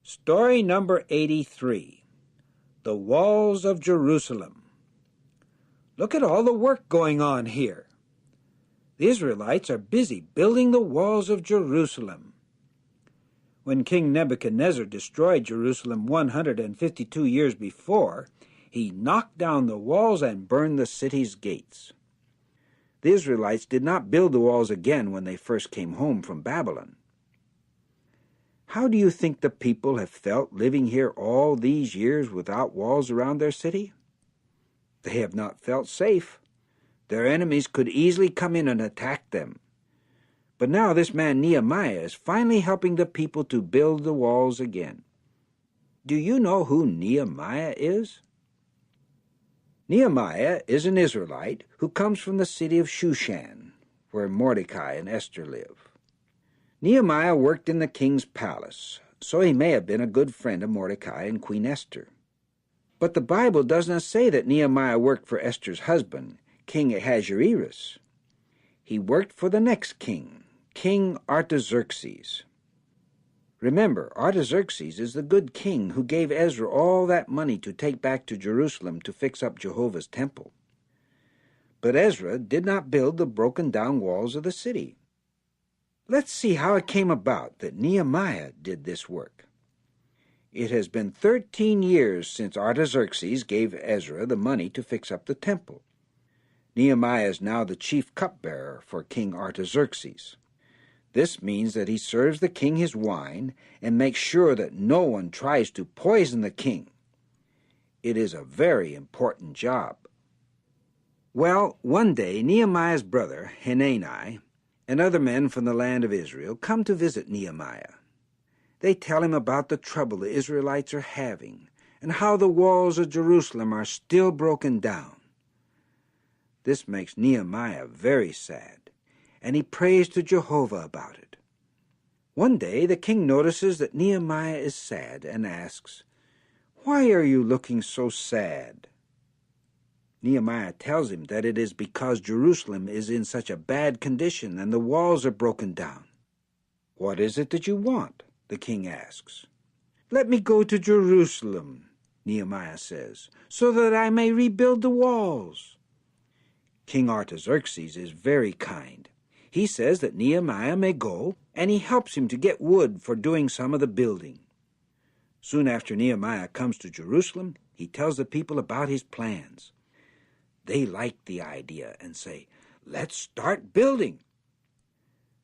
Story number 83, The Walls of Jerusalem. Look at all the work going on here. The Israelites are busy building the walls of Jerusalem. When King Nebuchadnezzar destroyed Jerusalem 152 years before, he knocked down the walls and burned the city's gates. The Israelites did not build the walls again when they first came home from Babylon. How do you think the people have felt living here all these years without walls around their city? They have not felt safe. Their enemies could easily come in and attack them. But now this man Nehemiah is finally helping the people to build the walls again. Do you know who Nehemiah is? Nehemiah is an Israelite who comes from the city of Shushan, where Mordecai and Esther live. Nehemiah worked in the king's palace, so he may have been a good friend of Mordecai and Queen Esther. But the Bible does not say that Nehemiah worked for Esther's husband, King Ahasuerus. He worked for the next king, King Artaxerxes. Remember, Artaxerxes is the good king who gave Ezra all that money to take back to Jerusalem to fix up Jehovah's temple. But Ezra did not build the broken-down walls of the city. Let's see how it came about that Nehemiah did this work. It has been 13 years since Artaxerxes gave Ezra the money to fix up the temple. Nehemiah is now the chief cupbearer for King Artaxerxes. This means that he serves the king his wine and makes sure that no one tries to poison the king. It is a very important job. Well, one day Nehemiah's brother, Hanani, and other men from the land of Israel come to visit Nehemiah. They tell him about the trouble the Israelites are having and how the walls of Jerusalem are still broken down. This makes Nehemiah very sad, and he prays to Jehovah about it. One day the king notices that Nehemiah is sad and asks, "Why are you looking so sad?" Nehemiah tells him that it is because Jerusalem is in such a bad condition and the walls are broken down. "What is it that you want?" the king asks. "Let me go to Jerusalem," Nehemiah says, "so that I may rebuild the walls." King Artaxerxes is very kind. He says that Nehemiah may go, and he helps him to get wood for doing some of the building. Soon after Nehemiah comes to Jerusalem, he tells the people about his plans. They like the idea and say, "Let's start building."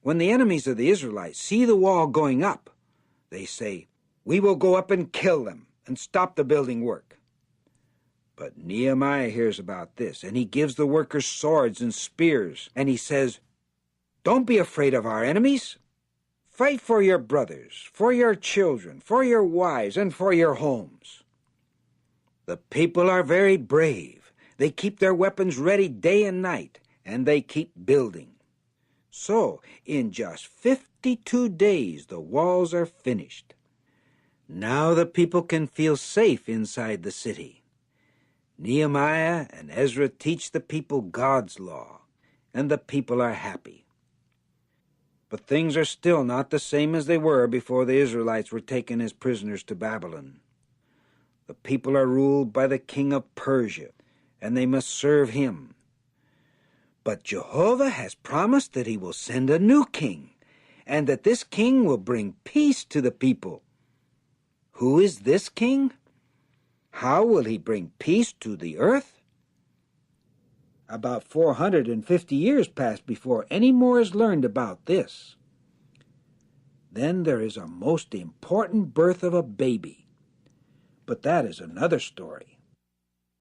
When the enemies of the Israelites see the wall going up, they say, "We will go up and kill them and stop the building work." But Nehemiah hears about this, and he gives the workers swords and spears, and he says, "Don't be afraid of our enemies. Fight for your brothers, for your children, for your wives, and for your homes." The people are very brave. They keep their weapons ready day and night, and they keep building. So, in just 52 days, the walls are finished. Now the people can feel safe inside the city. Nehemiah and Ezra teach the people God's law, and the people are happy. But things are still not the same as they were before the Israelites were taken as prisoners to Babylon. The people are ruled by the king of Persia, and they must serve him. But Jehovah has promised that he will send a new king, and that this king will bring peace to the people. Who is this king? How will he bring peace to the earth? About 450 years pass before any more is learned about this. Then there is a most important birth of a baby. But that is another story.